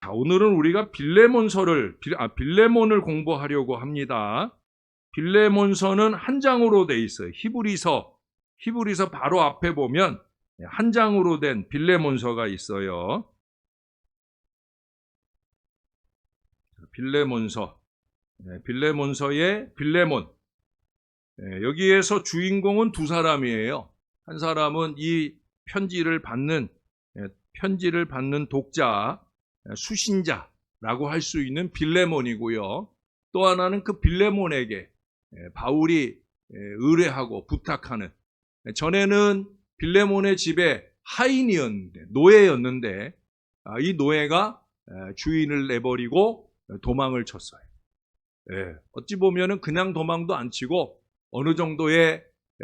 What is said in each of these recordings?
자, 오늘은 우리가 빌레몬을 공부하려고 합니다. 빌레몬서는 한 장으로 돼 있어요. 히브리서 바로 앞에 보면 한 장으로 된 빌레몬서가 있어요. 빌레몬서의 빌레몬. 여기에서 주인공은 두 사람이에요. 한 사람은 이 편지를 받는 독자, 수신자라고 할 수 있는 빌레몬이고요. 또 하나는 그 빌레몬에게 바울이 의뢰하고 부탁하는, 전에는 빌레몬의 집에 하인이었는데, 노예였는데, 이 노예가 주인을 내버리고 도망을 쳤어요. 어찌 보면은 그냥 도망도 안 치고 어느 정도의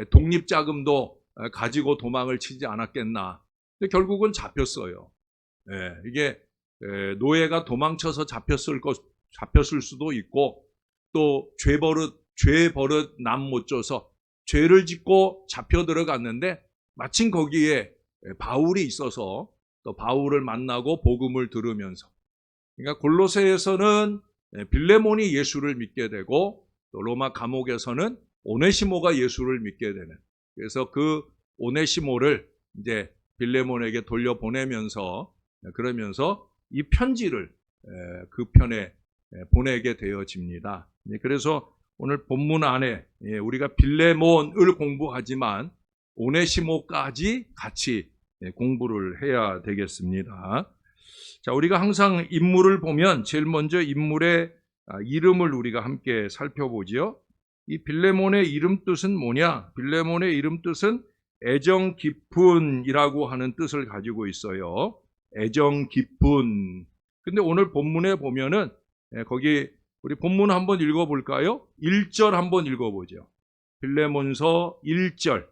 독립자금도 가지고 도망을 치지 않았겠나. 근데 결국은 잡혔어요. 이게 노예가 도망쳐서 잡혔을 수도 있고, 또 죄 버릇 남 못 져서 죄를 짓고 잡혀 들어갔는데 마침 거기에 바울이 있어서 또 바울을 만나고 복음을 들으면서, 그러니까 골로새에서는 빌레몬이 예수를 믿게 되고, 또 로마 감옥에서는 오네시모가 예수를 믿게 되는, 그래서 그 오네시모를 이제 빌레몬에게 돌려보내면서, 그러면서 이 편지를 그 편에 보내게 되어집니다. 그래서 오늘 본문 안에 우리가 빌레몬을 공부하지만 오네시모까지 같이 공부를 해야 되겠습니다. 자, 우리가 항상 인물을 보면 제일 먼저 인물의 이름을 우리가 함께 살펴보지요. 이 빌레몬의 이름 뜻은 뭐냐? 빌레몬의 이름 뜻은 애정 깊은이라고 하는 뜻을 가지고 있어요. 애정 깊은. 근데 오늘 본문에 보면은 거기 우리 본문 한번 읽어볼까요? 1절 한번 읽어보죠. 빌레몬서 1절.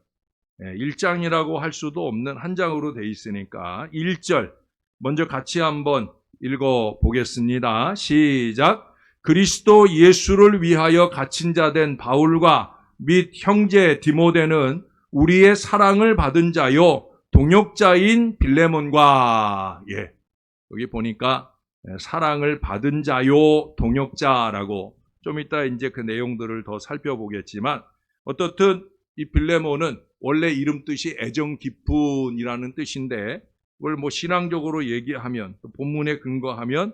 1장이라고 할 수도 없는 한 장으로 돼 있으니까 1절 먼저 같이 한번 읽어보겠습니다. 시작. 그리스도 예수를 위하여 갇힌 자 된 바울과 및 형제 디모데는 우리의 사랑을 받은 자요 동역자인 빌레몬과, 여기 보니까 사랑을 받은 자요 동역자라고, 좀 이따 이제 그 내용들을 더 살펴보겠지만, 어떻든 이 빌레몬은 원래 이름 뜻이 애정 깊은이라는 뜻인데, 그걸 뭐 신앙적으로 얘기하면, 또 본문에 근거하면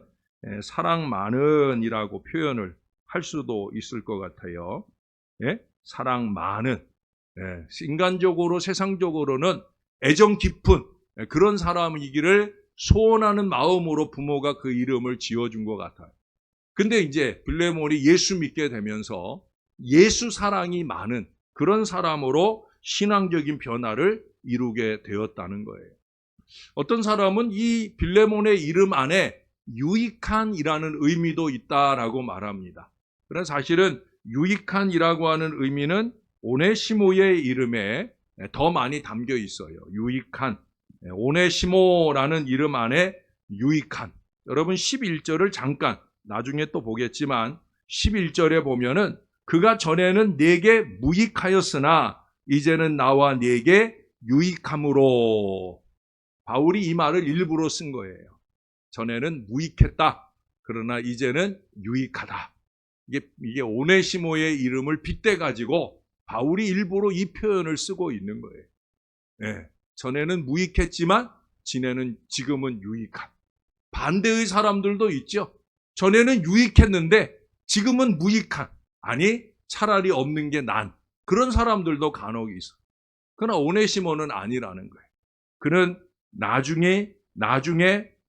사랑 많은이라고 표현을 할 수도 있을 것 같아요. 사랑 많은. 인간적으로, 세상적으로는 애정 깊은 그런 사람이기를 소원하는 마음으로 부모가 그 이름을 지어준 것 같아요. 근데 이제 빌레몬이 예수 믿게 되면서 예수 사랑이 많은 그런 사람으로 신앙적인 변화를 이루게 되었다는 거예요. 어떤 사람은 이 빌레몬의 이름 안에 유익한이라는 의미도 있다라고 말합니다. 그러나 사실은 유익한이라고 하는 의미는 오네시모의 이름에 더 많이 담겨 있어요. 유익한. 오네시모라는 이름 안에 유익한. 여러분 11절을 잠깐 나중에 또 보겠지만 11절에 보면은 그가 전에는 내게 무익하였으나 이제는 나와 내게 유익함으로. 바울이 이 말을 일부러 쓴 거예요. 전에는 무익했다. 그러나 이제는 유익하다. 이게 오네시모의 이름을 빗대가지고 바울이 일부러 이 표현을 쓰고 있는 거예요. 전에는 무익했지만 지금은 유익한. 반대의 사람들도 있죠. 전에는 유익했는데 지금은 무익한. 아니 차라리 없는 게 난. 그런 사람들도 간혹 있어. 그러나 오네시모는 아니라는 거예요. 그는 나중에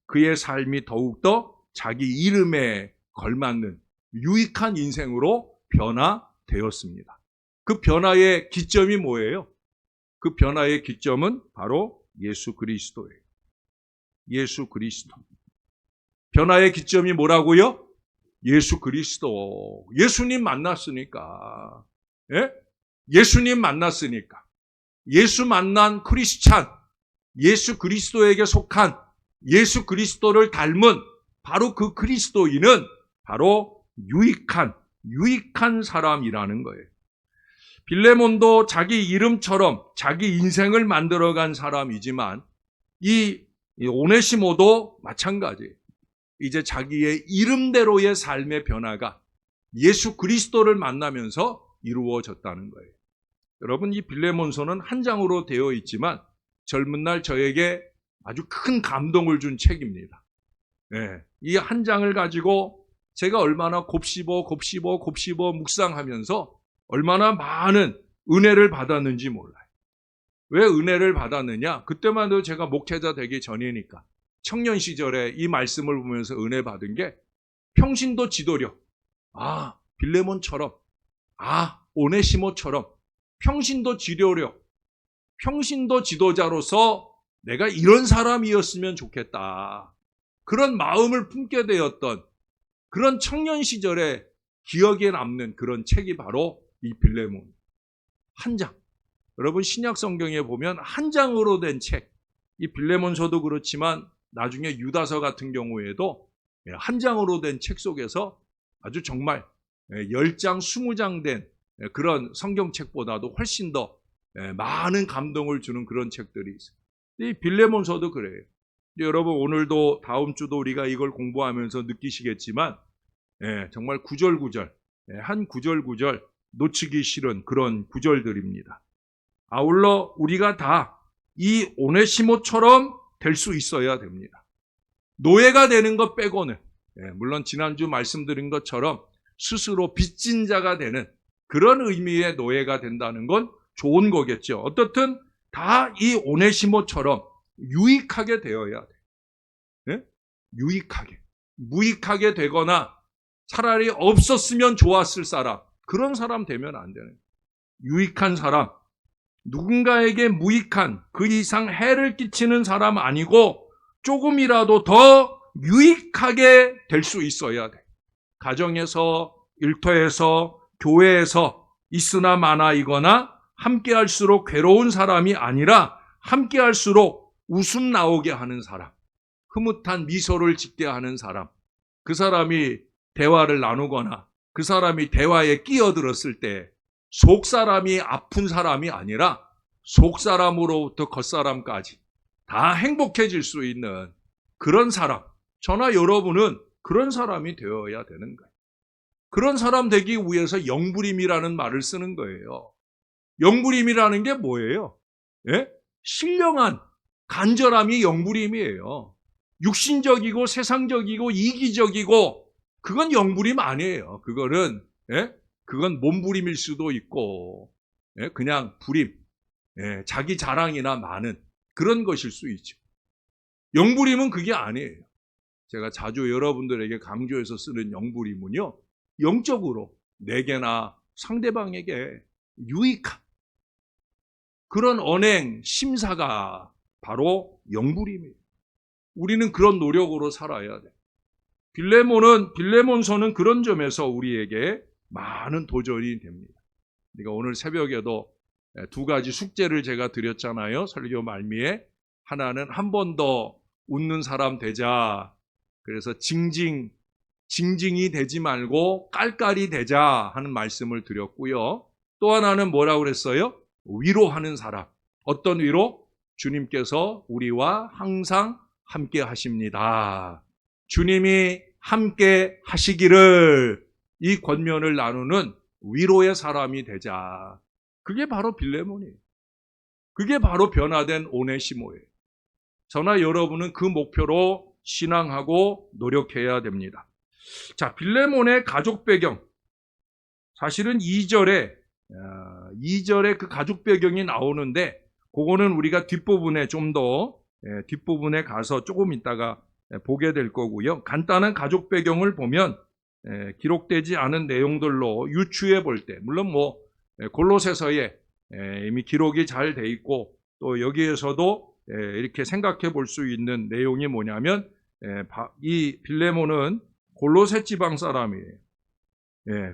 그의 삶이 더욱더 자기 이름에 걸맞는 유익한 인생으로 변화되었습니다. 그 변화의 기점이 뭐예요? 그 변화의 기점은 바로 예수 그리스도예요. 예수 그리스도. 변화의 기점이 뭐라고요? 예수 그리스도. 예수님 만났으니까. 예수님 만났으니까. 예수 만난 크리스찬, 예수 그리스도에게 속한, 예수 그리스도를 닮은 바로 그 그리스도인은 바로 유익한 사람이라는 거예요. 빌레몬도 자기 이름처럼 자기 인생을 만들어간 사람이지만 이 오네시모도 마찬가지예요. 이제 자기의 이름대로의 삶의 변화가 예수 그리스도를 만나면서 이루어졌다는 거예요. 여러분, 이 빌레몬서는 한 장으로 되어 있지만 젊은 날 저에게 아주 큰 감동을 준 책입니다. 이 한 장을 가지고 제가 얼마나 곱씹어 묵상하면서 얼마나 많은 은혜를 받았는지 몰라요. 왜 은혜를 받았느냐? 그때만 해도 제가 목회자 되기 전이니까 청년 시절에 이 말씀을 보면서 은혜 받은 게 평신도 지도력, 빌레몬처럼, 오네시모처럼 평신도 지도력, 평신도 지도자로서 내가 이런 사람이었으면 좋겠다. 그런 마음을 품게 되었던 그런 청년 시절에 기억에 남는 그런 책이 바로 이 빌레몬. 한 장. 여러분, 신약 성경에 보면 한 장으로 된 책, 이 빌레몬서도 그렇지만 나중에 유다서 같은 경우에도 한 장으로 된 책 속에서 아주 정말 10장, 20장 된 그런 성경책보다도 훨씬 더 많은 감동을 주는 그런 책들이 있어요. 이 빌레몬서도 그래요. 여러분, 오늘도 다음 주도 우리가 이걸 공부하면서 느끼시겠지만 정말 구절구절, 한 구절구절 놓치기 싫은 그런 구절들입니다. 아울러 우리가 다 이 오네시모처럼 될 수 있어야 됩니다. 노예가 되는 것 빼고는, 물론 지난주 말씀드린 것처럼 스스로 빚진 자가 되는 그런 의미의 노예가 된다는 건 좋은 거겠죠. 어떻든 다 이 오네시모처럼 유익하게 되어야 돼. 유익하게. 무익하게 되거나 차라리 없었으면 좋았을 사람, 그런 사람 되면 안 되는 거예요. 유익한 사람, 누군가에게 무익한, 그 이상 해를 끼치는 사람 아니고 조금이라도 더 유익하게 될 수 있어야 돼. 가정에서, 일터에서, 교회에서 있으나 마나이거나 함께할수록 괴로운 사람이 아니라 함께할수록 웃음 나오게 하는 사람, 흐뭇한 미소를 짓게 하는 사람, 그 사람이 대화를 나누거나 그 사람이 대화에 끼어들었을 때 속사람이 아픈 사람이 아니라 속사람으로부터 겉사람까지 다 행복해질 수 있는 그런 사람, 저나 여러분은 그런 사람이 되어야 되는 거예요. 그런 사람 되기 위해서 영부림이라는 말을 쓰는 거예요. 영부림이라는 게 뭐예요? 신령한 간절함이 영부림이에요. 육신적이고 세상적이고 이기적이고 그건 영부림 아니에요. 그건 몸부림일 수도 있고 그냥 부림, 자기 자랑이나 많은 그런 것일 수 있죠. 영부림은 그게 아니에요. 제가 자주 여러분들에게 강조해서 쓰는 영부림은요, 영적으로 내게나 상대방에게 유익한 그런 언행, 심사가 바로 영부림이에요. 우리는 그런 노력으로 살아야 돼. 빌레몬서는 그런 점에서 우리에게 많은 도전이 됩니다. 그러니까 오늘 새벽에도 두 가지 숙제를 제가 드렸잖아요. 설교 말미에. 하나는 한 번 더 웃는 사람 되자. 그래서 징징이 되지 말고 깔깔이 되자 하는 말씀을 드렸고요. 또 하나는 뭐라고 그랬어요? 위로하는 사람. 어떤 위로? 주님께서 우리와 항상 함께 하십니다. 주님이 함께 하시기를, 이 권면을 나누는 위로의 사람이 되자. 그게 바로 빌레몬이에요. 그게 바로 변화된 오네시모예요. 저나 여러분은 그 목표로 신앙하고 노력해야 됩니다. 자, 빌레몬의 가족 배경. 사실은 2절에 그 가족 배경이 나오는데 그거는 우리가 뒷부분에 좀 더 뒷부분에 가서 조금 있다가 보게 될 거고요. 간단한 가족 배경을 보면 기록되지 않은 내용들로 유추해 볼 때, 물론 골로새서에 이미 기록이 잘 돼 있고 또 여기에서도 이렇게 생각해 볼 수 있는 내용이 뭐냐면 이 빌레몬은 골로새 지방 사람이에요.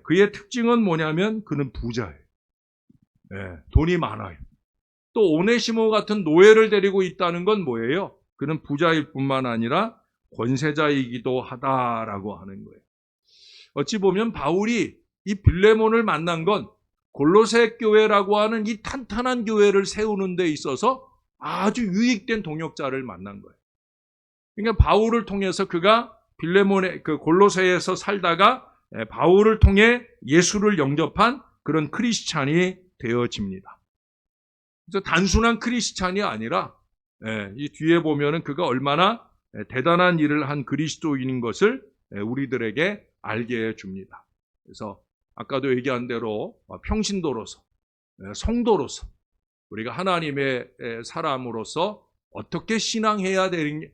그의 특징은 뭐냐면 그는 부자예요. 돈이 많아요. 또 오네시모 같은 노예를 데리고 있다는 건 뭐예요? 그는 부자일 뿐만 아니라 권세자이기도 하다라고 하는 거예요. 어찌 보면 바울이 이 빌레몬을 만난 건 골로새 교회라고 하는 이 탄탄한 교회를 세우는 데 있어서 아주 유익된 동역자를 만난 거예요. 그러니까 바울을 통해서 그가 빌레몬의 그 골로새에서 살다가 바울을 통해 예수를 영접한 그런 크리스찬이 되어집니다. 그래서 단순한 크리스찬이 아니라 이 뒤에 보면은 그가 얼마나 대단한 일을 한 그리스도인인 것을 우리들에게 알게 해줍니다. 그래서 아까도 얘기한 대로 평신도로서 성도로서 우리가 하나님의 사람으로서 어떻게 신앙해야 되는 게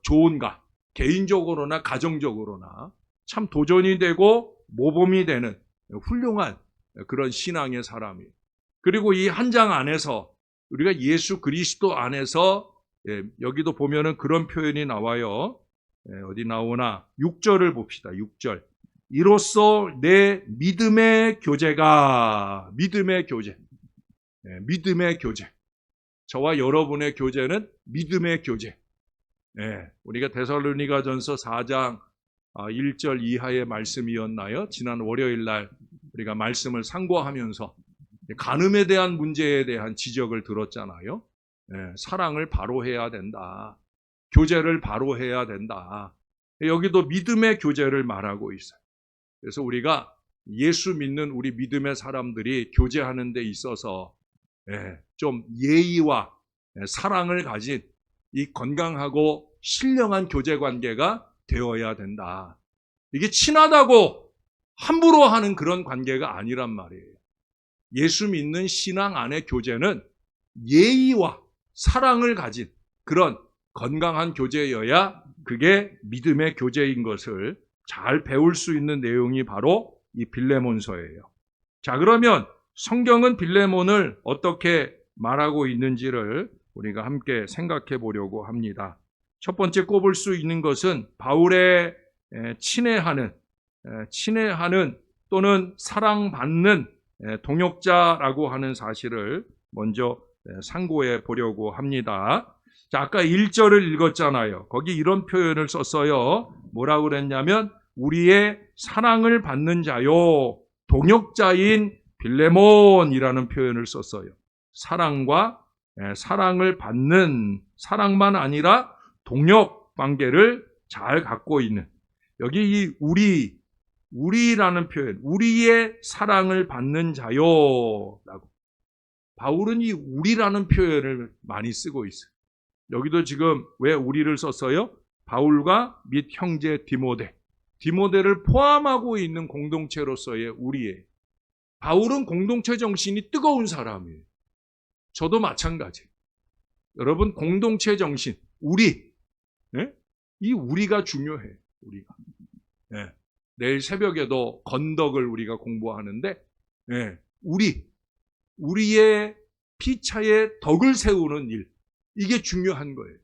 좋은가, 개인적으로나 가정적으로나 참 도전이 되고 모범이 되는 훌륭한 그런 신앙의 사람이에요. 그리고 이 한 장 안에서 우리가 예수 그리스도 안에서 여기도 보면은 그런 표현이 나와요. 어디 나오나 6절을 봅시다. 6절. 이로써 내 믿음의 교제가, 믿음의 교제. 믿음의 교제. 저와 여러분의 교제는 믿음의 교제. 우리가 데살로니가전서 4장 1절 이하의 말씀이었나요? 지난 월요일 날 우리가 말씀을 상고하면서 간음에 대한 문제에 대한 지적을 들었잖아요. 사랑을 바로 해야 된다. 교제를 바로 해야 된다. 여기도 믿음의 교제를 말하고 있어요. 그래서 우리가 예수 믿는 우리 믿음의 사람들이 교제하는 데 있어서 좀 예의와 사랑을 가진 이 건강하고 신령한 교제 관계가 되어야 된다. 이게 친하다고 함부로 하는 그런 관계가 아니란 말이에요. 예수 믿는 신앙 안의 교제는 예의와 사랑을 가진 그런 건강한 교제여야 그게 믿음의 교제인 것을 잘 배울 수 있는 내용이 바로 이 빌레몬서예요. 자, 그러면 성경은 빌레몬을 어떻게 말하고 있는지를 우리가 함께 생각해 보려고 합니다. 첫 번째 꼽을 수 있는 것은 바울의 친애하는 또는 사랑받는 동역자라고 하는 사실을 먼저 상고해 보려고 합니다. 자, 아까 1절을 읽었잖아요. 거기 이런 표현을 썼어요. 뭐라고 그랬냐면 우리의 사랑을 받는 자요 동역자인 빌레몬이라는 표현을 썼어요. 사랑을 받는, 사랑만 아니라 동역 관계를 잘 갖고 있는, 여기 이 우리라는 표현, 우리의 사랑을 받는 자요 라고. 바울은 이 우리라는 표현을 많이 쓰고 있어요. 여기도 지금 왜 우리를 썼어요? 바울과 및 형제 디모데를 포함하고 있는 공동체로서의 우리예요. 바울은 공동체 정신이 뜨거운 사람이에요. 저도 마찬가지예요. 여러분, 공동체 정신, 이 우리가 중요해요. 우리가. 내일 새벽에도 건덕을 우리가 공부하는데, 우리의 피차에 덕을 세우는 일, 이게 중요한 거예요.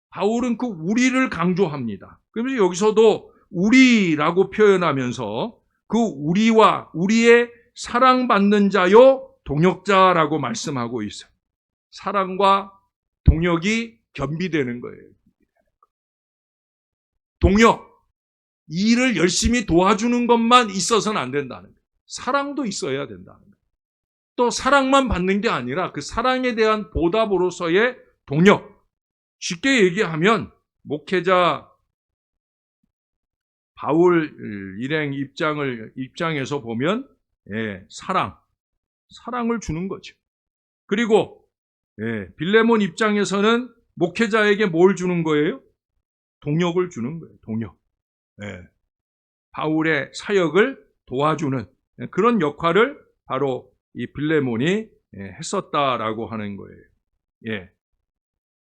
바울은 그 우리를 강조합니다. 그러면서 여기서도 우리라고 표현하면서 그 우리와 우리의 사랑받는 자요 동역자라고 말씀하고 있어요. 사랑과 동역이 겸비되는 거예요. 동역, 이 일을 열심히 도와주는 것만 있어서는 안 된다는 거예요. 사랑도 있어야 된다는 거예요. 또 사랑만 받는 게 아니라 그 사랑에 대한 보답으로서의 동역. 쉽게 얘기하면 목회자 바울 일행 입장에서 보면 사랑을 주는 거죠. 그리고 빌레몬 입장에서는 목회자에게 뭘 주는 거예요? 동역을 주는 거예요. 동역. 바울의 사역을 도와주는 그런 역할을 바로 이 빌레몬이 했었다라고 하는 거예요.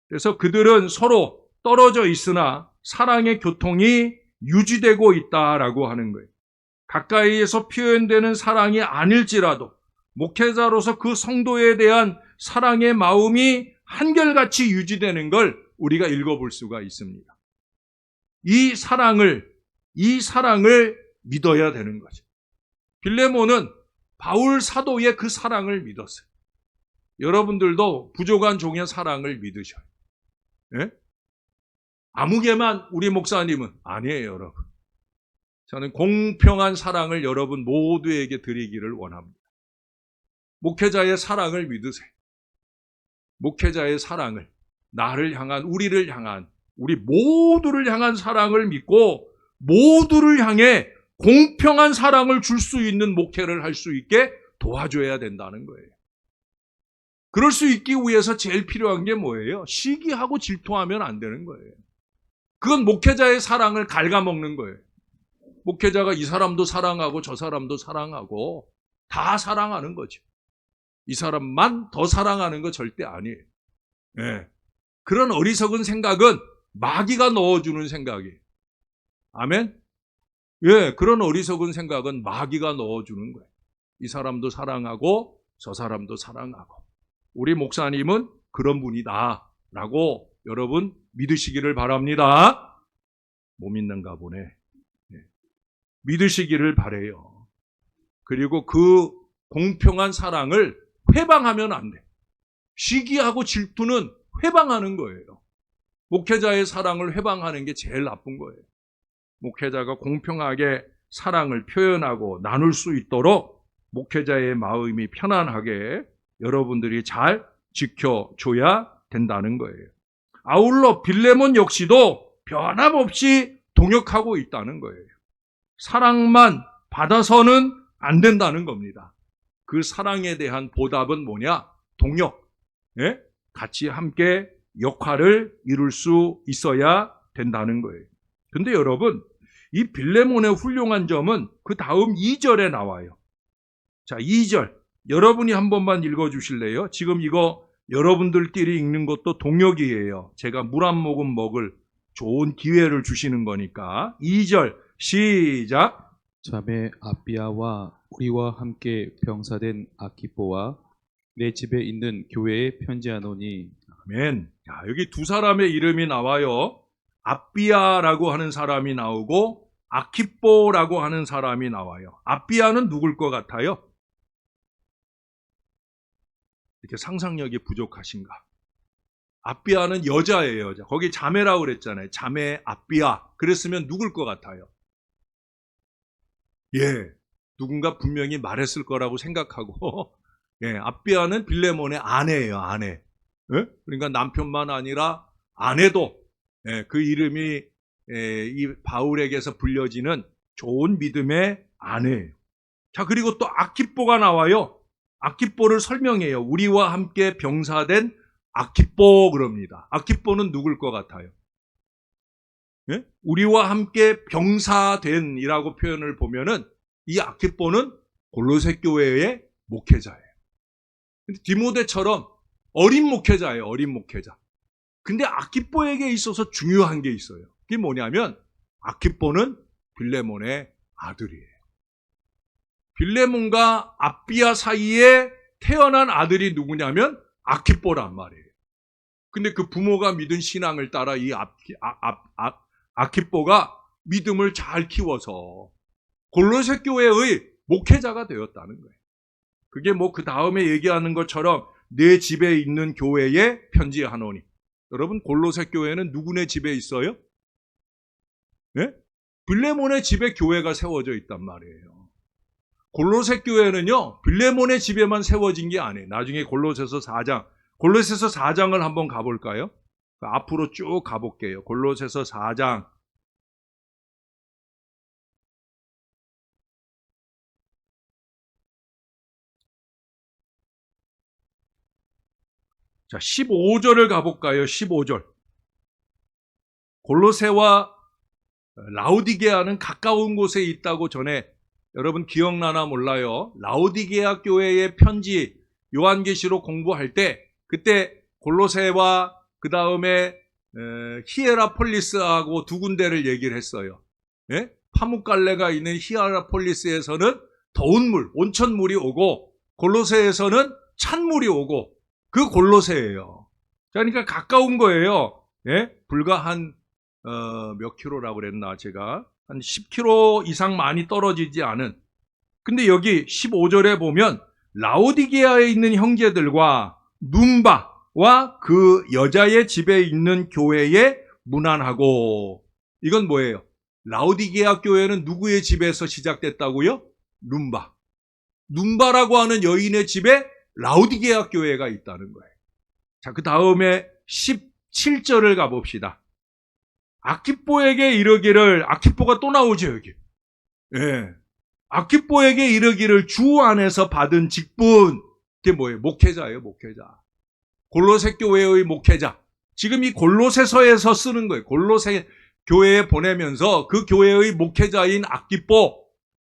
그래서 그들은 서로 떨어져 있으나 사랑의 교통이 유지되고 있다라고 하는 거예요. 가까이에서 표현되는 사랑이 아닐지라도 목회자로서 그 성도에 대한 사랑의 마음이 한결같이 유지되는 걸 우리가 읽어볼 수가 있습니다. 이 사랑을 믿어야 되는 거죠. 빌레몬은 바울 사도의 그 사랑을 믿었어요. 여러분들도 부족한 종의 사랑을 믿으셔요. 아무개만 우리 목사님은 아니에요, 여러분. 저는 공평한 사랑을 여러분 모두에게 드리기를 원합니다. 목회자의 사랑을 믿으세요. 목회자의 사랑을, 나를 향한, 우리를 향한, 우리 모두를 향한 사랑을 믿고 모두를 향해 공평한 사랑을 줄 수 있는 목회를 할 수 있게 도와줘야 된다는 거예요. 그럴 수 있기 위해서 제일 필요한 게 뭐예요? 시기하고 질투하면 안 되는 거예요. 그건 목회자의 사랑을 갉아먹는 거예요. 목회자가 이 사람도 사랑하고 저 사람도 사랑하고 다 사랑하는 거죠. 이 사람만 더 사랑하는 거 절대 아니에요. 예. 그런 어리석은 생각은 마귀가 넣어주는 생각이에요. 아멘? 예, 그런 어리석은 생각은 마귀가 넣어주는 거예요. 이 사람도 사랑하고 저 사람도 사랑하고. 우리 목사님은 그런 분이다 라고 여러분 믿으시기를 바랍니다. 못 믿는가 보네. 예. 믿으시기를 바라요. 그리고 그 공평한 사랑을 회방하면 안 돼. 시기하고 질투는 회방하는 거예요. 목회자의 사랑을 회방하는 게 제일 나쁜 거예요. 목회자가 공평하게 사랑을 표현하고 나눌 수 있도록 목회자의 마음이 편안하게 여러분들이 잘 지켜줘야 된다는 거예요. 아울러 빌레몬 역시도 변함없이 동역하고 있다는 거예요. 사랑만 받아서는 안 된다는 겁니다. 그 사랑에 대한 보답은 뭐냐? 동역. 예? 같이 함께 역할을 이룰 수 있어야 된다는 거예요. 근데 여러분, 이 빌레몬의 훌륭한 점은 그 다음 2절에 나와요. 자, 2절. 여러분이 한 번만 읽어주실래요? 지금 이거 여러분들끼리 읽는 것도 동역이에요. 제가 물 한 모금 먹을 좋은 기회를 주시는 거니까. 2절 시작. 자매 아비아와 우리와 함께 병사된 아키포와 내 집에 있는 교회에 편지하노니. 아멘. 자, 여기 두 사람의 이름이 나와요. 아비아라고 하는 사람이 나오고 아키포라고 하는 사람이 나와요. 아비아는 누굴 것 같아요? 이렇게 상상력이 부족하신가? 아비아는 여자예요, 여자. 거기 자매라고 그랬잖아요. 자매 아비아. 그랬으면 누굴 것 같아요? 예, 누군가 분명히 말했을 거라고 생각하고 예, 아비아는 빌레몬의 아내예요, 아내. 예? 그러니까 남편만 아니라 아내도 예, 그 이름이 이 바울에게서 불려지는 좋은 믿음의 아내예요. 자, 그리고 또 아키포가 나와요. 아키포를 설명해요. 우리와 함께 병사된 아키포 그럽니다. 아키포는 누굴 것 같아요? 예? 우리와 함께 병사된 이라고 표현을 보면은 이 아키포는 골로새 교회의 목회자예요. 근데 디모데처럼 어린 목회자예요. 어린 목회자. 근데 아키포에게 있어서 중요한 게 있어요. 그게 뭐냐면 아키포는 빌레몬의 아들이에요. 빌레몬과 아비아 사이에 태어난 아들이 누구냐면 아키포란 말이에요. 근데 그 부모가 믿은 신앙을 따라 이 아키포가 믿음을 잘 키워서 골로새 교회의 목회자가 되었다는 거예요. 그게 뭐 그 다음에 얘기하는 것처럼 내 집에 있는 교회에 편지하노니. 여러분 골로새 교회는 누구네 집에 있어요? 네? 빌레몬의 집에 교회가 세워져 있단 말이에요. 골로새 교회는요, 빌레몬의 집에만 세워진 게 아니에요. 나중에 골로새서 4장을 한번 가볼까요? 앞으로 쭉 가볼게요. 골로새서 4장. 자, 15절을 가볼까요? 15절. 골로새와 라오디게아는 가까운 곳에 있다고 전에 여러분 기억나나 몰라요. 라오디게아 교회의 편지 요한계시록 공부할 때 그때 골로새와 그 다음에 히에라폴리스하고 두 군데를 얘기를 했어요. 예? 파묵갈레가 있는 히에라폴리스에서는 더운 물, 온천물이 오고 골로새에서는 찬물이 오고 그 골로새예요. 그러니까 가까운 거예요. 예? 불과 한 몇 킬로라고 그랬나 제가 한 10킬로 이상 많이 떨어지지 않은. 근데 여기 15절에 보면 라오디게아에 있는 형제들과 눈바와 그 여자의 집에 있는 교회에 문안하고. 이건 뭐예요? 라오디게아 교회는 누구의 집에서 시작됐다고요? 눈바. 눈바라고 하는 여인의 집에 라오디게아 교회가 있다는 거예요. 자, 그 다음에 17절을 가봅시다. 아키뽀에게 이르기를, 아키뽀가 또 나오죠, 여기. 예. 아키뽀에게 이르기를 주 안에서 받은 직분. 그게 뭐예요? 목회자예요, 목회자. 골로새 교회의 목회자. 지금 이 골로새서에서 쓰는 거예요. 골로새 교회에 보내면서 그 교회의 목회자인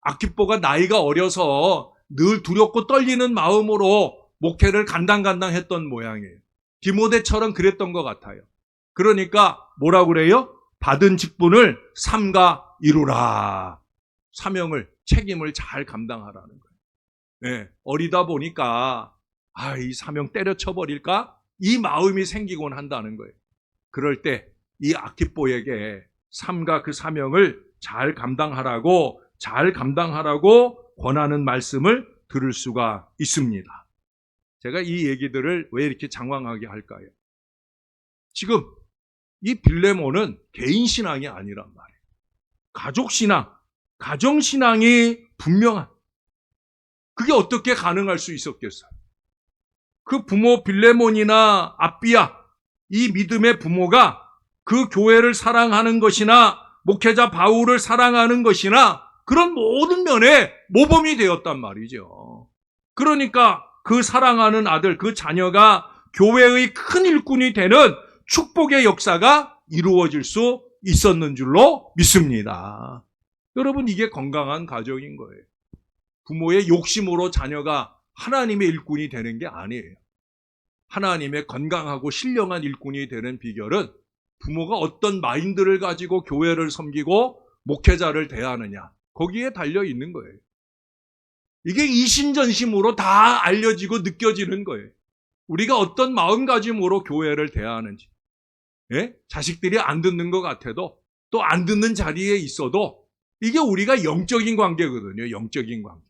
아키뽀가 나이가 어려서 늘 두렵고 떨리는 마음으로 목회를 간당간당 했던 모양이에요. 디모데처럼 그랬던 것 같아요. 그러니까 뭐라고 그래요? 받은 직분을 삼가 이루라. 사명을, 책임을 잘 감당하라는 거예요. 네, 어리다 보니까 이 사명 때려쳐버릴까? 이 마음이 생기곤 한다는 거예요. 그럴 때 이 아키뽀에게 삼가 그 사명을 잘 감당하라고 권하는 말씀을 들을 수가 있습니다. 제가 이 얘기들을 왜 이렇게 장황하게 할까요? 지금 이 빌레몬은 개인신앙이 아니란 말이에요. 가족신앙, 가정신앙이 분명한, 그게 어떻게 가능할 수 있었겠어요? 그 부모 빌레몬이나 아비야, 이 믿음의 부모가 그 교회를 사랑하는 것이나 목회자 바울을 사랑하는 것이나 그런 모든 면에 모범이 되었단 말이죠. 그러니까 그 사랑하는 아들, 그 자녀가 교회의 큰 일꾼이 되는 축복의 역사가 이루어질 수 있었는 줄로 믿습니다. 여러분, 이게 건강한 가정인 거예요. 부모의 욕심으로 자녀가 하나님의 일꾼이 되는 게 아니에요. 하나님의 건강하고 신령한 일꾼이 되는 비결은 부모가 어떤 마인드를 가지고 교회를 섬기고 목회자를 대하느냐, 거기에 달려 있는 거예요. 이게 이심전심으로 다 알려지고 느껴지는 거예요. 우리가 어떤 마음가짐으로 교회를 대하는지. 예? 자식들이 안 듣는 것 같아도 또 안 듣는 자리에 있어도 이게 우리가 영적인 관계거든요. 영적인 관계.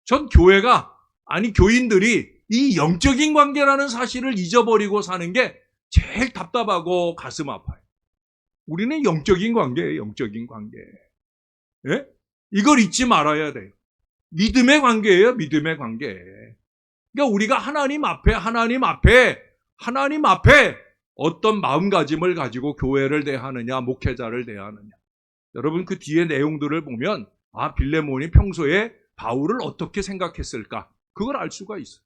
전 교인들이 이 영적인 관계라는 사실을 잊어버리고 사는 게 제일 답답하고 가슴 아파요. 우리는 영적인 관계예요. 영적인 관계. 예? 이걸 잊지 말아야 돼요. 믿음의 관계예요. 믿음의 관계. 그러니까 우리가 하나님 앞에 어떤 마음가짐을 가지고 교회를 대하느냐, 목회자를 대하느냐. 여러분, 그 뒤에 내용들을 보면 빌레몬이 평소에 바울을 어떻게 생각했을까? 그걸 알 수가 있어요.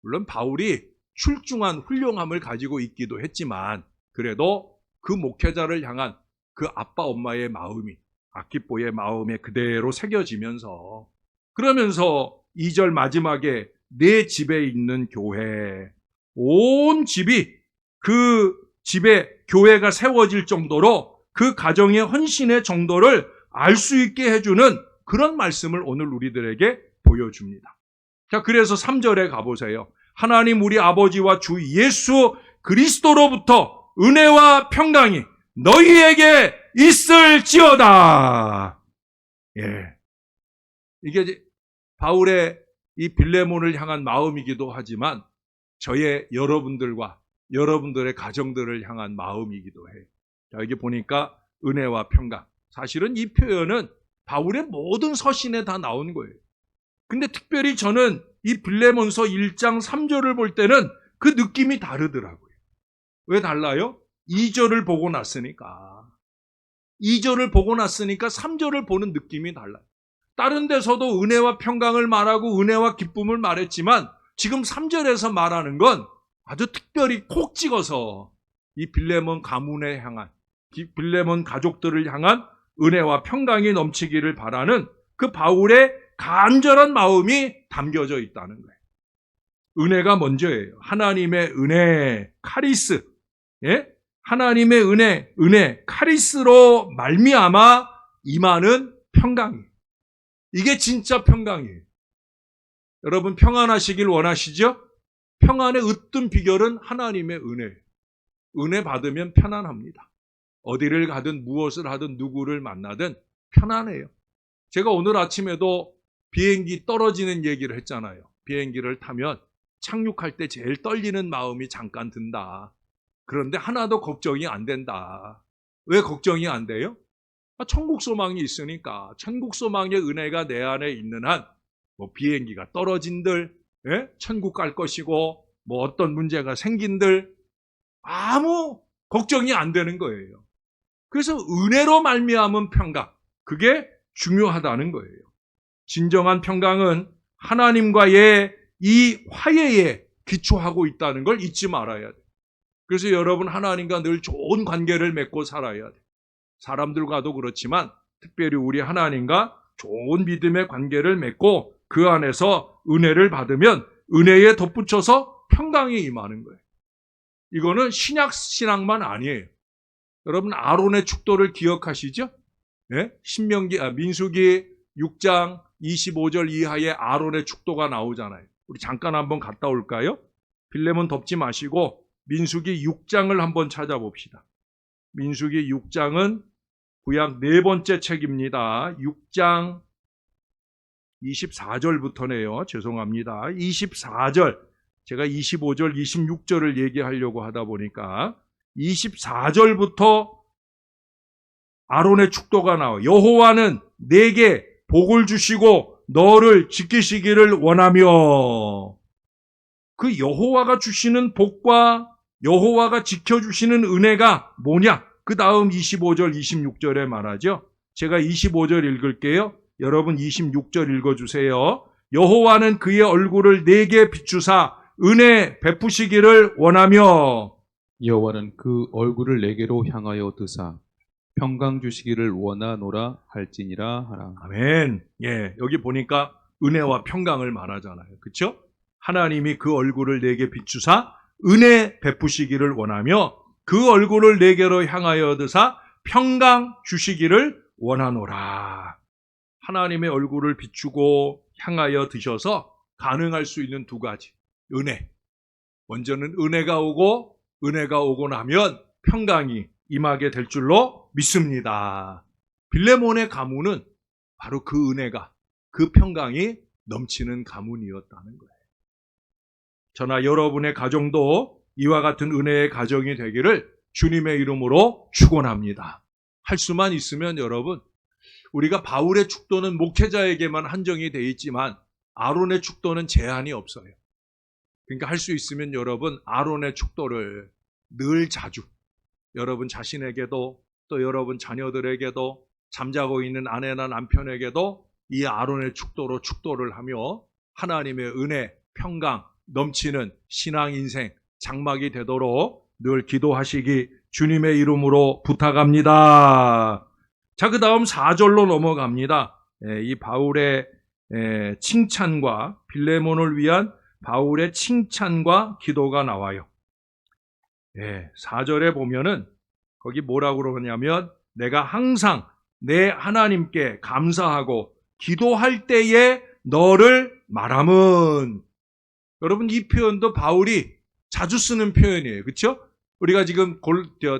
물론 바울이 출중한 훌륭함을 가지고 있기도 했지만 그래도 그 목회자를 향한 그 아빠 엄마의 마음이 아키뽀의 마음에 그대로 새겨지면서, 그러면서 2절 마지막에 내 집에 있는 교회, 온 집이 그 집에 교회가 세워질 정도로 그 가정의 헌신의 정도를 알 수 있게 해주는 그런 말씀을 오늘 우리들에게 보여줍니다. 자, 그래서 3절에 가보세요. 하나님 우리 아버지와 주 예수 그리스도로부터 은혜와 평강이 너희에게 있을지어다. 예. 이게 바울의 이 빌레몬을 향한 마음이기도 하지만 저의 여러분들과 여러분들의 가정들을 향한 마음이기도 해요. 자, 여기 보니까 은혜와 평강. 사실은 이 표현은 바울의 모든 서신에 다 나온 거예요. 근데 특별히 저는 이 빌레몬서 1장 3절을 볼 때는 그 느낌이 다르더라고요. 왜 달라요? 2절을 보고 났으니까. 2절을 보고 났으니까 3절을 보는 느낌이 달라요. 다른 데서도 은혜와 평강을 말하고 은혜와 기쁨을 말했지만 지금 3절에서 말하는 건 아주 특별히 콕 찍어서 이 빌레몬 가문에 향한, 빌레몬 가족들을 향한 은혜와 평강이 넘치기를 바라는 그 바울의 간절한 마음이 담겨져 있다는 거예요. 은혜가 먼저예요. 하나님의 은혜, 카리스. 예? 하나님의 은혜, 카리스로 말미암아 임하는 평강이에요. 이게 진짜 평강이에요. 여러분 평안하시길 원하시죠? 평안의 으뜸 비결은 하나님의 은혜예요. 은혜 받으면 편안합니다. 어디를 가든 무엇을 하든 누구를 만나든 편안해요. 제가 오늘 아침에도 비행기 떨어지는 얘기를 했잖아요. 비행기를 타면 착륙할 때 제일 떨리는 마음이 잠깐 든다. 그런데 하나도 걱정이 안 된다. 왜 걱정이 안 돼요? 천국 소망이 있으니까. 천국 소망의 은혜가 내 안에 있는 한 비행기가 떨어진들, 천국 갈 것이고 어떤 문제가 생긴들 아무 걱정이 안 되는 거예요. 그래서 은혜로 말미암은 평강, 그게 중요하다는 거예요. 진정한 평강은 하나님과의 이 화해에 기초하고 있다는 걸 잊지 말아야 돼요. 그래서 여러분 하나님과 늘 좋은 관계를 맺고 살아야 돼요. 사람들과도 그렇지만 특별히 우리 하나님과 좋은 믿음의 관계를 맺고 그 안에서 은혜를 받으면 은혜에 덧붙여서 평강이 임하는 거예요. 이거는 신앙만 아니에요. 여러분 아론의 축도를 기억하시죠? 네? 민수기 6장 25절 이하에 아론의 축도가 나오잖아요. 우리 잠깐 한번 갔다 올까요? 빌레몬 덮지 마시고 민수기 6장을 한번 찾아봅시다. 민수기 6장은 구약 네 번째 책입니다. 6장 24절부터네요. 죄송합니다. 24절. 제가 25절, 26절을 얘기하려고 하다 보니까 24절부터 아론의 축도가 나와요. 여호와는 내게 복을 주시고 너를 지키시기를 원하며, 그 여호와가 주시는 복과 여호와가 지켜주시는 은혜가 뭐냐? 그 다음 25절, 26절에 말하죠. 제가 25절 읽을게요. 여러분 26절 읽어주세요. 여호와는 그의 얼굴을 내게 비추사 은혜 베푸시기를 원하며, 여호와는 그 얼굴을 내게로 향하여 드사 평강 주시기를 원하노라 할지니라 하라. 아멘. 예, 여기 보니까 은혜와 평강을 말하잖아요. 그렇죠? 하나님이 그 얼굴을 내게 비추사 은혜 베푸시기를 원하며 그 얼굴을 내게로 향하여 드사 평강 주시기를 원하노라. 하나님의 얼굴을 비추고 향하여 드셔서 가능할 수 있는 두 가지. 은혜. 먼저는 은혜가 오고 나면 평강이 임하게 될 줄로 믿습니다. 빌레몬의 가문은 바로 그 은혜가, 그 평강이 넘치는 가문이었다는 거예요. 저나 여러분의 가정도 이와 같은 은혜의 가정이 되기를 주님의 이름으로 축원합니다. 할 수만 있으면 여러분, 우리가 바울의 축도는 목회자에게만 한정이 되어 있지만 아론의 축도는 제한이 없어요. 그러니까 할 수 있으면 여러분 아론의 축도를 늘 자주 여러분 자신에게도 또 여러분 자녀들에게도 잠자고 있는 아내나 남편에게도 이 아론의 축도로 축도를 하며 하나님의 은혜, 평강 넘치는 신앙 인생 장막이 되도록 늘 기도하시기 주님의 이름으로 부탁합니다. 자, 그 다음 4절로 넘어갑니다. 이 바울의 칭찬과 빌레몬을 위한 바울의 칭찬과 기도가 나와요. 4절에 보면은 거기 뭐라고 그러냐면 내가 항상 내 하나님께 감사하고 기도할 때에 너를 말함은, 여러분 이 표현도 바울이 자주 쓰는 표현이에요. 그렇죠? 우리가 지금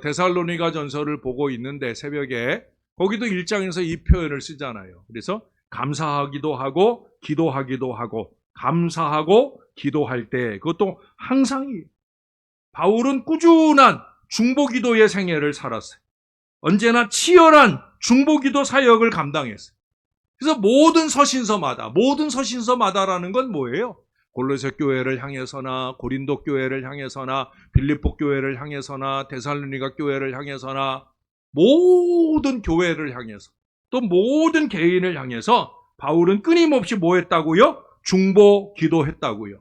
데살로니가 전서를 보고 있는데 새벽에 거기도 1장에서 이 표현을 쓰잖아요. 그래서 감사하기도 하고 기도하기도 하고 감사하고 기도할 때, 그것도 항상이에요. 바울은 꾸준한 중보기도의 생애를 살았어요. 언제나 치열한 중보기도 사역을 감당했어요. 그래서 모든 서신서마다라는 건 뭐예요? 골로새 교회를 향해서나 고린도 교회를 향해서나 빌립보 교회를 향해서나 데살로니가 교회를 향해서나 모든 교회를 향해서 또 모든 개인을 향해서 바울은 끊임없이 뭐 했다고요? 중보 기도했다고요.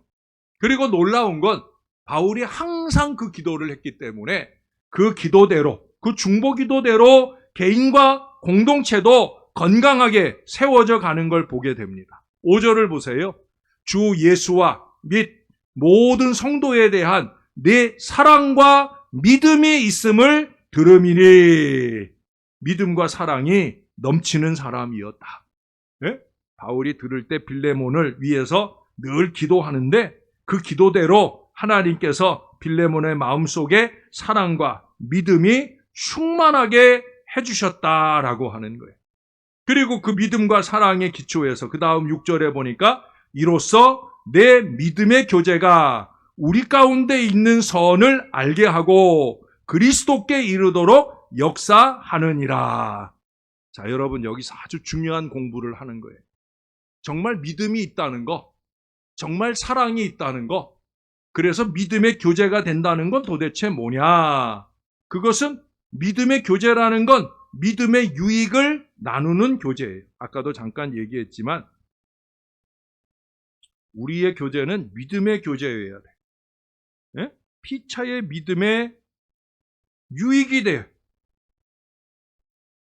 그리고 놀라운 건 바울이 항상 그 기도를 했기 때문에 그 기도대로, 그 중보 기도대로 개인과 공동체도 건강하게 세워져 가는 걸 보게 됩니다. 5절을 보세요. 주 예수와 및 모든 성도에 대한 내 사랑과 믿음이 있음을 들음이니, 믿음과 사랑이 넘치는 사람이었다. 네? 바울이 들을 때 빌레몬을 위해서 늘 기도하는데 그 기도대로 하나님께서 빌레몬의 마음속에 사랑과 믿음이 충만하게 해주셨다라고 하는 거예요. 그리고 그 믿음과 사랑의 기초에서 그 다음 6절에 보니까 이로써 내 믿음의 교제가 우리 가운데 있는 선을 알게 하고 그리스도께 이르도록 역사하느니라. 자, 여러분 여기서 아주 중요한 공부를 하는 거예요. 정말 믿음이 있다는 거, 정말 사랑이 있다는 거, 그래서 믿음의 교제가 된다는 건 도대체 뭐냐? 그것은 믿음의 교제라는 건 믿음의 유익을 나누는 교제예요. 아까도 잠깐 얘기했지만 우리의 교제는 믿음의 교제여야 돼. 예? 피차의 믿음의 유익이 돼.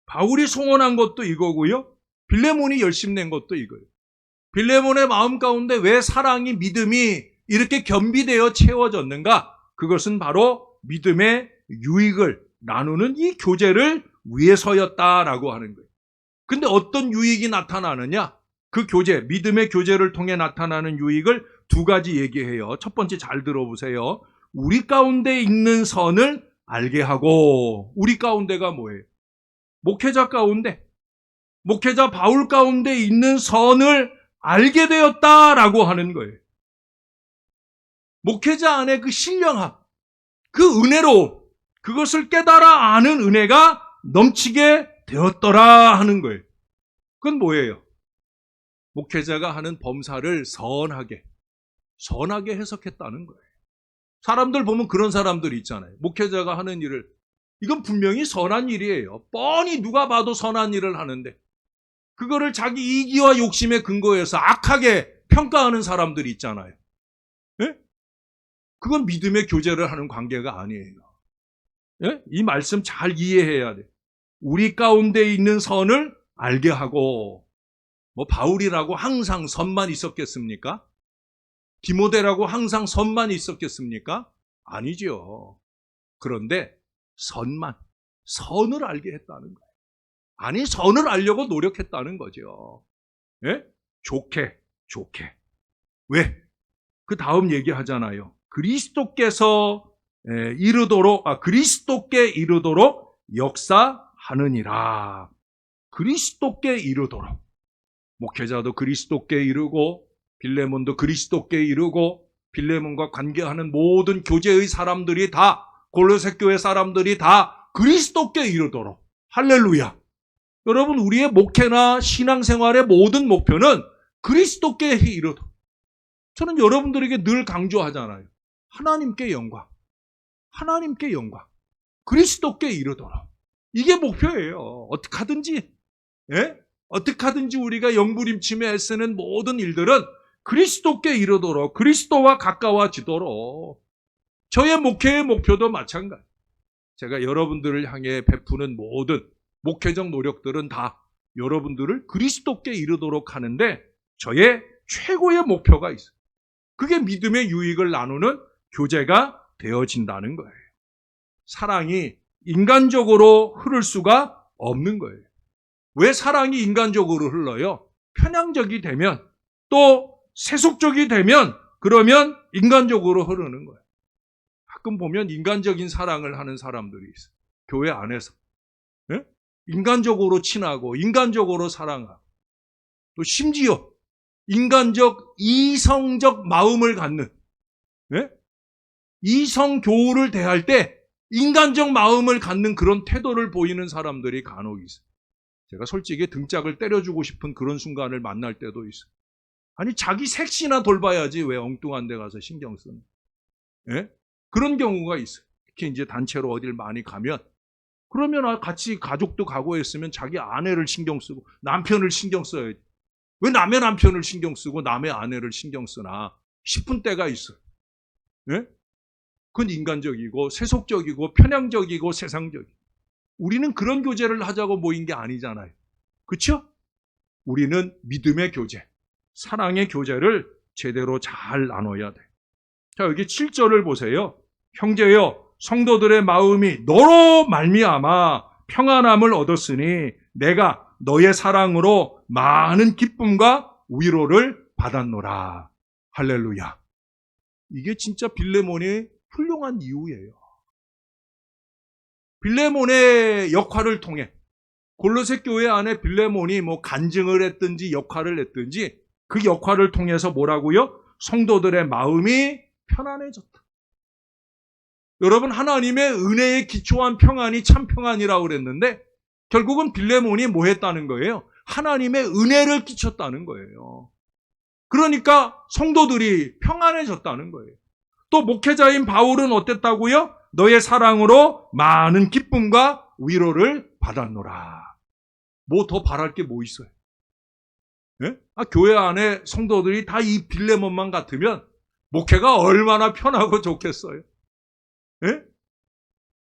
바울이 소원한 것도 이거고요. 빌레몬이 열심낸 것도 이거예요. 빌레몬의 마음 가운데 왜 사랑이 믿음이 이렇게 겸비되어 채워졌는가? 그것은 바로 믿음의 유익을 나누는 이 교제를 위해서였다라고 하는 거예요. 근데 어떤 유익이 나타나느냐? 그 교제, 믿음의 교제를 통해 나타나는 유익을 두 가지 얘기해요. 첫 번째 잘 들어보세요. 우리 가운데 있는 선을 알게 하고, 우리 가운데가 뭐예요? 목회자 가운데, 목회자 바울 가운데 있는 선을 알게 되었다라고 하는 거예요. 목회자 안에 그 신령함, 그 은혜로 그것을 깨달아 아는 은혜가 넘치게 되었더라 하는 거예요. 그건 뭐예요? 목회자가 하는 범사를 선하게 해석했다는 거예요. 사람들 보면 그런 사람들이 있잖아요. 목회자가 하는 일을, 이건 분명히 선한 일이에요. 뻔히 누가 봐도 선한 일을 하는데 그거를 자기 이기와 욕심에 근거해서 악하게 평가하는 사람들이 있잖아요. 예? 그건 믿음의 교제를 하는 관계가 아니에요. 예? 이 말씀 잘 이해해야 돼. 우리 가운데 있는 선을 알게 하고, 뭐 바울이라고 항상 선만 있었겠습니까? 디모데라고 항상 선만 있었겠습니까? 아니죠. 그런데 선을 알게 했다는 거예요. 아니, 선을 알려고 노력했다는 거죠. 예? 좋게. 왜? 그 다음 얘기하잖아요. 그리스도께 이르도록 역사하느니라. 그리스도께 이르도록. 목회자도 그리스도께 이르고, 빌레몬도 그리스도께 이르고, 빌레몬과 관계하는 모든 교제의 사람들이 다, 골로새 교회 사람들이 다 그리스도께 이르도록. 할렐루야. 여러분, 우리의 목회나 신앙생활의 모든 목표는 그리스도께 이르도록. 저는 여러분들에게 늘 강조하잖아요. 하나님께 영광. 그리스도께 이르도록. 이게 목표예요. 어떻게 하든지, 예? 어떻게 하든지 우리가 영부림침에 애쓰는 모든 일들은 그리스도께 이르도록, 그리스도와 가까워지도록. 저의 목회의 목표도 마찬가지. 제가 여러분들을 향해 베푸는 모든 목회적 노력들은 다 여러분들을 그리스도께 이르도록 하는데 저의 최고의 목표가 있어요. 그게 믿음의 유익을 나누는 교제가 되어진다는 거예요. 사랑이 인간적으로 흐를 수가 없는 거예요. 왜 사랑이 인간적으로 흘러요? 편향적이 되면, 또 세속적이 되면, 그러면 인간적으로 흐르는 거예요. 가끔 보면 인간적인 사랑을 하는 사람들이 있어요. 교회 안에서. 예? 인간적으로 친하고 인간적으로 사랑하고, 또 심지어 인간적 이성적 마음을 갖는, 예? 이성 교우를 대할 때 인간적 마음을 갖는 그런 태도를 보이는 사람들이 간혹 있어요. 제가 솔직히 등짝을 때려주고 싶은 그런 순간을 만날 때도 있어요. 아니, 자기 색시나 돌봐야지 왜 엉뚱한 데 가서 신경 쓰는, 예? 그런 경우가 있어요. 특히 이제 단체로 어딜 많이 가면, 그러면 같이 가족도 가고 했으면 자기 아내를 신경 쓰고 남편을 신경 써야지. 왜 남의 남편을 신경 쓰고 남의 아내를 신경 쓰나 싶은 때가 있어요. 예? 그건 인간적이고 세속적이고 편향적이고 세상적이고. 우리는 그런 교제를 하자고 모인 게 아니잖아요. 그렇죠? 우리는 믿음의 교제, 사랑의 교제를 제대로 잘 나눠야 돼. 자, 여기 7절을 보세요. 형제여, 성도들의 마음이 너로 말미암아 평안함을 얻었으니 내가 너의 사랑으로 많은 기쁨과 위로를 받았노라. 할렐루야. 이게 진짜 빌레몬의 훌륭한 이유예요. 빌레몬의 역할을 통해 골로새 교회 안에 빌레몬이 뭐 간증을 했든지 역할을 했든지 그 역할을 통해서 뭐라고요? 성도들의 마음이 편안해졌다. 여러분, 하나님의 은혜에 기초한 평안이 참 평안이라고 그랬는데 결국은 빌레몬이 뭐 했다는 거예요? 하나님의 은혜를 끼쳤다는 거예요. 그러니까 성도들이 평안해졌다는 거예요. 또 목회자인 바울은 어땠다고요? 너의 사랑으로 많은 기쁨과 위로를 받았노라. 뭐 더 바랄 게 뭐 있어요? 예? 교회 안에 성도들이 다 이 빌레몬만 같으면 목회가 얼마나 편하고 좋겠어요. 예?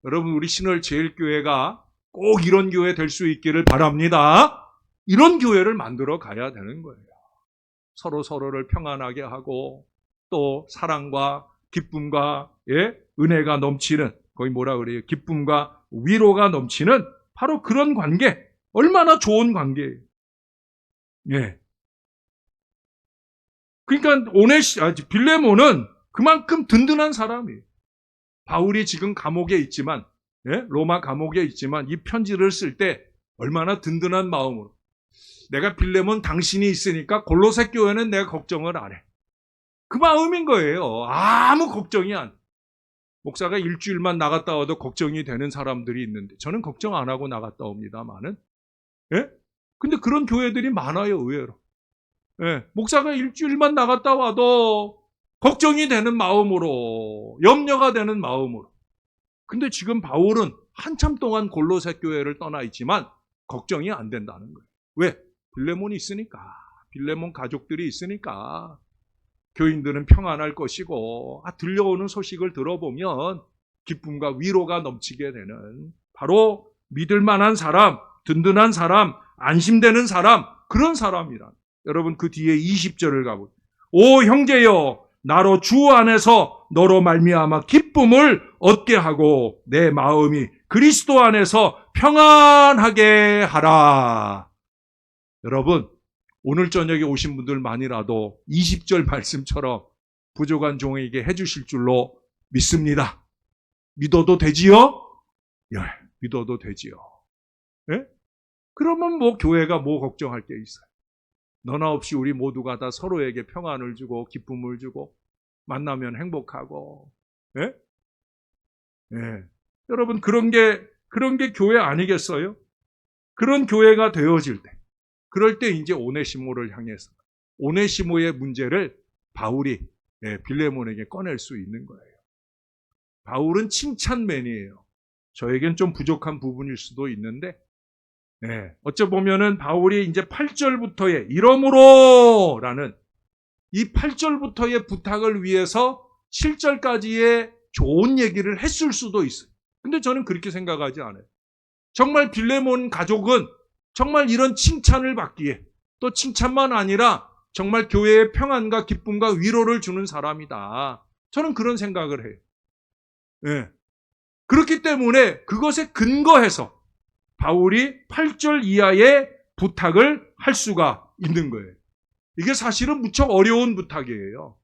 여러분, 우리 신월제일교회가 꼭 이런 교회 될 수 있기를 바랍니다. 이런 교회를 만들어 가야 되는 거예요. 서로 서로를 평안하게 하고 또 사랑과 기쁨과 은혜가 넘치는, 거의 뭐라 그래요? 기쁨과 위로가 넘치는 바로 그런 관계, 얼마나 좋은 관계예요. 예. 그러니까 빌레몬은 그만큼 든든한 사람이에요. 바울이 지금 감옥에 있지만, 로마 감옥에 있지만 이 편지를 쓸 때 얼마나 든든한 마음으로, 내가 빌레몬 당신이 있으니까 골로새 교회는 내가 걱정을 안 해. 그 마음인 거예요. 아무 걱정이 안 돼. 목사가 일주일만 나갔다 와도 걱정이 되는 사람들이 있는데 저는 걱정 안 하고 나갔다 옵니다만은. 예? 근데 그런 교회들이 많아요, 의외로. 예, 목사가 일주일만 나갔다 와도 걱정이 되는 마음으로, 염려가 되는 마음으로. 근데 지금 바울은 한참 동안 골로새 교회를 떠나 있지만 걱정이 안 된다는 거예요. 왜? 빌레몬이 있으니까. 빌레몬 가족들이 있으니까. 교인들은 평안할 것이고, 들려오는 소식을 들어보면 기쁨과 위로가 넘치게 되는, 바로 믿을 만한 사람, 든든한 사람, 안심되는 사람, 그런 사람이란. 여러분, 그 뒤에 20절을 가보세요. 오 형제여, 나로 주 안에서 너로 말미암아 기쁨을 얻게 하고 내 마음이 그리스도 안에서 평안하게 하라. 여러분, 오늘 저녁에 오신 분들만이라도 20절 말씀처럼 부족한 종에게 해주실 줄로 믿습니다. 믿어도 되지요? 예, 믿어도 되지요. 예? 그러면 뭐 교회가 뭐 걱정할 게 있어요? 너나 없이 우리 모두가 다 서로에게 평안을 주고 기쁨을 주고 만나면 행복하고, 예? 예. 여러분, 그런 게 교회 아니겠어요? 그런 교회가 되어질 때, 그럴 때 이제 오네시모를 향해서 오네시모의 문제를 바울이 빌레몬에게 꺼낼 수 있는 거예요. 바울은 칭찬맨이에요. 저에겐 좀 부족한 부분일 수도 있는데, 어찌 보면은 바울이 이제 8절부터의 이러므로 라는 이 8절부터의 부탁을 위해서 7절까지의 좋은 얘기를 했을 수도 있어요. 근데 저는 그렇게 생각하지 않아요. 정말 빌레몬 가족은 정말 이런 칭찬을 받기에, 또 칭찬만 아니라 정말 교회의 평안과 기쁨과 위로를 주는 사람이다. 저는 그런 생각을 해요. 예. 그렇기 때문에 그것에 근거해서 바울이 8절 이하의 부탁을 할 수가 있는 거예요. 이게 사실은 무척 어려운 부탁이에요.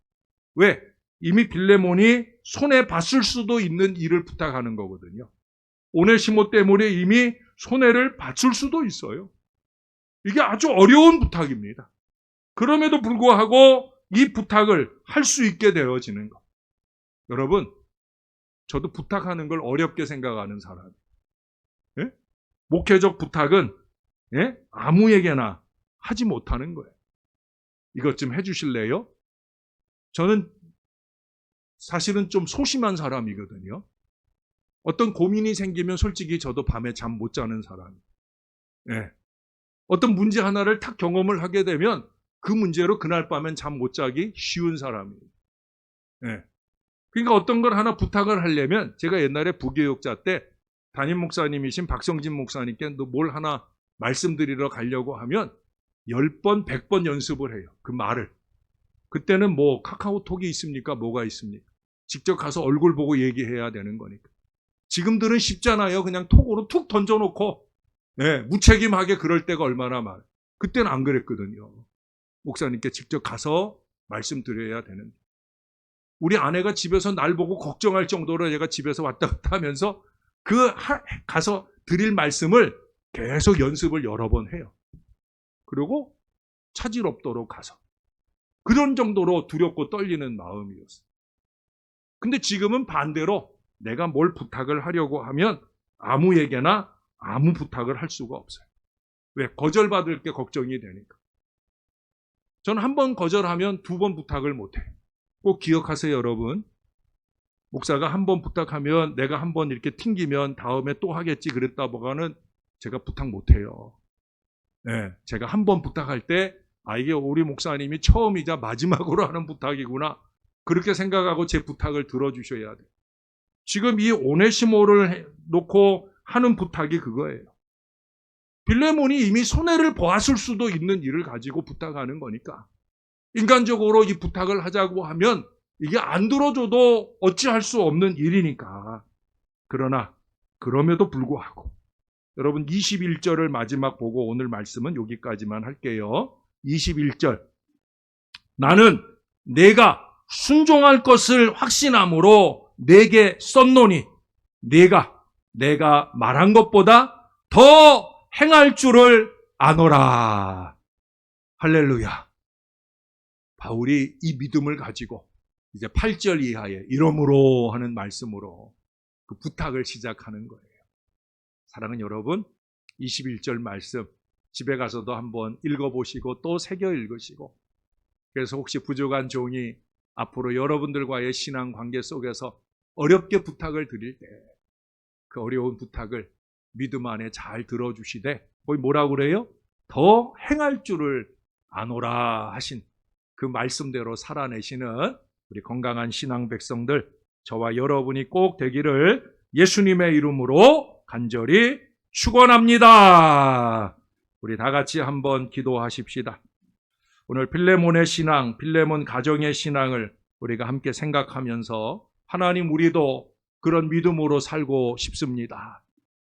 왜? 이미 빌레몬이 손해 봤을 수도 있는 일을 부탁하는 거거든요. 오네시모 때문에 이미 손해를 봤을 수도 있어요. 이게 아주 어려운 부탁입니다. 그럼에도 불구하고 이 부탁을 할 수 있게 되어지는 것. 여러분, 저도 부탁하는 걸 어렵게 생각하는 사람이에요. 예? 목회적 부탁은 아무에게나 하지 못하는 거예요. 이것 좀 해주실래요? 저는 사실은 좀 소심한 사람이거든요. 어떤 고민이 생기면 솔직히 저도 밤에 잠 못 자는 사람이에요. 예. 어떤 문제 하나를 탁 경험을 하게 되면 그 문제로 그날 밤엔 잠 못 자기 쉬운 사람이에요. 예. 그러니까 어떤 걸 하나 부탁을 하려면, 제가 옛날에 부교육자 때 담임 목사님이신 박성진 목사님께 뭘 하나 말씀드리러 가려고 하면 10번, 100번 연습을 해요. 그 말을. 그때는 뭐 카카오톡이 있습니까? 뭐가 있습니까? 직접 가서 얼굴 보고 얘기해야 되는 거니까. 지금들은 쉽잖아요. 그냥 톡으로 툭 던져놓고 무책임하게 그럴 때가 얼마나 많아요. 그때는 안 그랬거든요. 목사님께 직접 가서 말씀드려야 되는데. 우리 아내가 집에서 날 보고 걱정할 정도로 얘가 집에서 왔다 갔다 하면서 가서 드릴 말씀을 계속 연습을 여러 번 해요. 그리고 차질 없도록 가서. 그런 정도로 두렵고 떨리는 마음이었어요. 근데 지금은 반대로 내가 뭘 부탁을 하려고 하면 아무에게나 아무 부탁을 할 수가 없어요. 왜? 거절받을 게 걱정이 되니까. 저는 한 번 거절하면 2번 부탁을 못해요. 꼭 기억하세요, 여러분. 목사가 한 번 부탁하면 내가 한 번 이렇게 튕기면 다음에 또 하겠지 그랬다 보고는 제가 부탁 못해요. 네, 제가 한 번 부탁할 때 이게 우리 목사님이 처음이자 마지막으로 하는 부탁이구나 그렇게 생각하고 제 부탁을 들어주셔야 돼요. 지금 이 오네시모를 놓고 하는 부탁이 그거예요. 빌레몬이 이미 손해를 보았을 수도 있는 일을 가지고 부탁하는 거니까 인간적으로 이 부탁을 하자고 하면 이게 안 들어줘도 어찌할 수 없는 일이니까. 그러나 그럼에도 불구하고 여러분 21절을 마지막 보고 오늘 말씀은 여기까지만 할게요. 21절 나는 내가 순종할 것을 확신함으로 내게 썼노니 내가 말한 것보다 더 행할 줄을 아노라. 할렐루야. 바울이 이 믿음을 가지고 이제 8절 이하에 이러므로 하는 말씀으로 그 부탁을 시작하는 거예요. 사랑하는 여러분, 21절 말씀 집에 가서도 한번 읽어보시고 또 새겨 읽으시고 그래서 혹시 부족한 종이 앞으로 여러분들과의 신앙 관계 속에서 어렵게 부탁을 드릴 때 그 어려운 부탁을 믿음 안에 잘 들어주시되 거기 뭐라고 그래요? 더 행할 줄을 아노라 하신 그 말씀대로 살아내시는 우리 건강한 신앙 백성들 저와 여러분이 꼭 되기를 예수님의 이름으로 간절히 축원합니다. 우리 다 같이 한번 기도하십시다. 오늘 빌레몬의 신앙, 빌레몬 가정의 신앙을 우리가 함께 생각하면서 하나님 우리도 그런 믿음으로 살고 싶습니다.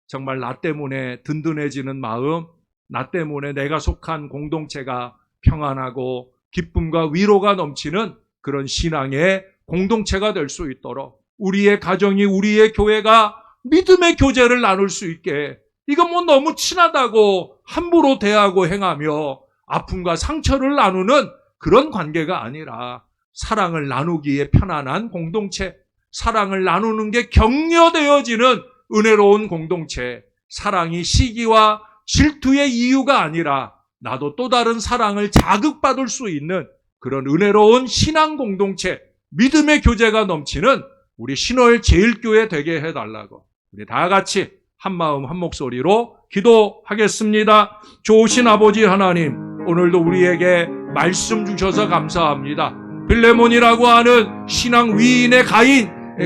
정말 나 때문에 든든해지는 마음, 나 때문에 내가 속한 공동체가 평안하고 기쁨과 위로가 넘치는 그런 신앙의 공동체가 될 수 있도록 우리의 가정이 우리의 교회가 믿음의 교제를 나눌 수 있게 이건 뭐 너무 친하다고 함부로 대하고 행하며 아픔과 상처를 나누는 그런 관계가 아니라 사랑을 나누기에 편안한 공동체, 사랑을 나누는 게 격려되어지는 은혜로운 공동체, 사랑이 시기와 질투의 이유가 아니라 나도 또 다른 사랑을 자극받을 수 있는 그런 은혜로운 신앙 공동체, 믿음의 교제가 넘치는 우리 신월 제일교회 되게 해달라고 우리 다 같이 한마음 한 목소리로 기도하겠습니다. 좋으신 아버지 하나님, 오늘도 우리에게 말씀 주셔서 감사합니다. 빌레몬이라고 하는 신앙 위인의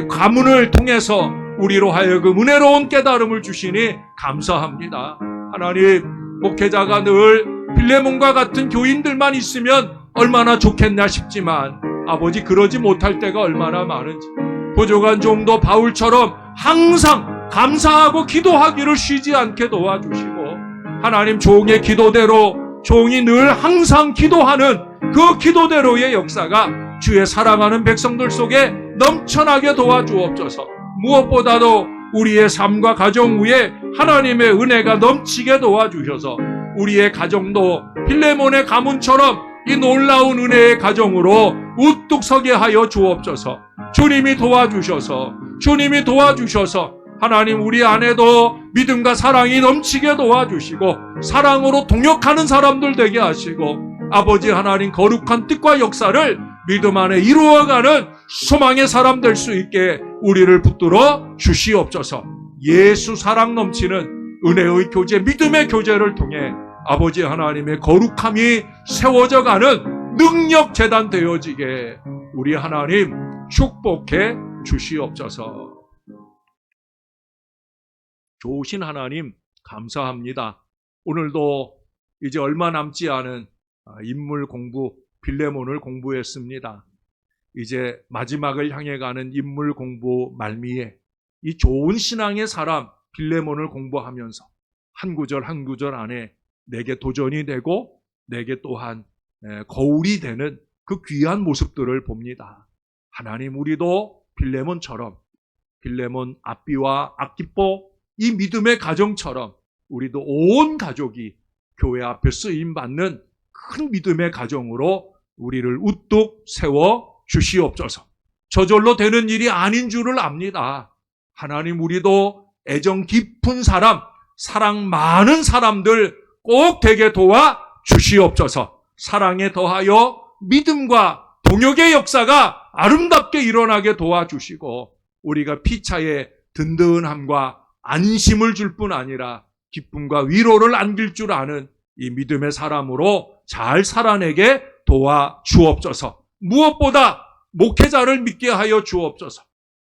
가문을 통해서 우리로 하여금 은혜로운 깨달음을 주시니 감사합니다. 하나님, 목회자가 늘 빌레몬과 같은 교인들만 있으면 얼마나 좋겠나 싶지만 아버지 그러지 못할 때가 얼마나 많은지 부족한 종도 바울처럼 항상 감사하고 기도하기를 쉬지 않게 도와주시고 하나님 종의 기도대로 종이 늘 항상 기도하는 그 기도대로의 역사가 주의 사랑하는 백성들 속에 넘쳐나게 도와주옵소서. 무엇보다도 우리의 삶과 가정 위에 하나님의 은혜가 넘치게 도와주셔서 우리의 가정도 빌레몬의 가문처럼 이 놀라운 은혜의 가정으로 우뚝 서게 하여 주옵소서. 주님이 도와주셔서 하나님 우리 안에도 믿음과 사랑이 넘치게 도와주시고 사랑으로 동역하는 사람들 되게 하시고 아버지 하나님 거룩한 뜻과 역사를 믿음 안에 이루어가는 소망의 사람 될 수 있게 우리를 붙들어 주시옵소서. 예수 사랑 넘치는 은혜의 교제, 믿음의 교제를 통해 아버지 하나님의 거룩함이 세워져 가는 능력 재단 되어지게 우리 하나님 축복해 주시옵소서. 좋으신 하나님 감사합니다. 오늘도 이제 얼마 남지 않은 인물 공부, 빌레몬을 공부했습니다. 이제 마지막을 향해 가는 인물 공부 말미에 이 좋은 신앙의 사람 빌레몬을 공부하면서 한 구절 한 구절 안에 내게 도전이 되고 내게 또한 거울이 되는 그 귀한 모습들을 봅니다. 하나님 우리도 빌레몬처럼 빌레몬 아비와 아키포 이 믿음의 가정처럼 우리도 온 가족이 교회 앞에 쓰임받는 큰 믿음의 가정으로 우리를 우뚝 세워 주시옵소서. 저절로 되는 일이 아닌 줄을 압니다. 하나님 우리도 애정 깊은 사람, 사랑 많은 사람들 꼭 되게 도와 주시옵소서. 사랑에 더하여 믿음과 동역의 역사가 아름답게 일어나게 도와주시고 우리가 피차에 든든함과 안심을 줄 뿐 아니라 기쁨과 위로를 안길 줄 아는 이 믿음의 사람으로 잘 살아내게 도와 주옵소서. 무엇보다 목회자를 믿게 하여 주옵소서.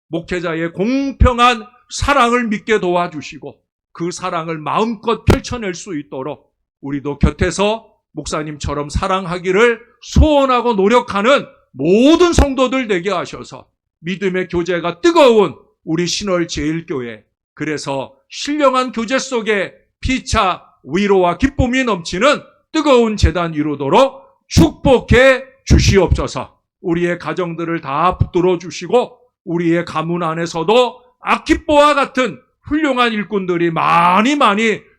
목회자의 공평한 사랑을 믿게 도와주시고 그 사랑을 마음껏 펼쳐낼 수 있도록 우리도 곁에서 목사님처럼 사랑하기를 소원하고 노력하는 모든 성도들 되게 하셔서 믿음의 교제가 뜨거운 우리 신월 제일교회, 그래서 신령한 교제 속에 피차 위로와 기쁨이 넘치는 뜨거운 제단 이루도록 축복해 주시옵소서. 우리의 가정들을 다 붙들어 주시고 우리의 가문 안에서도 아키뽀와 같은 훌륭한 일꾼들이 많이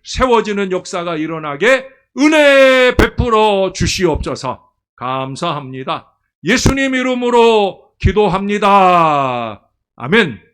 세워지는 역사가 일어나게 은혜 베풀어 주시옵소서. 감사합니다. 예수님 이름으로 기도합니다. 아멘.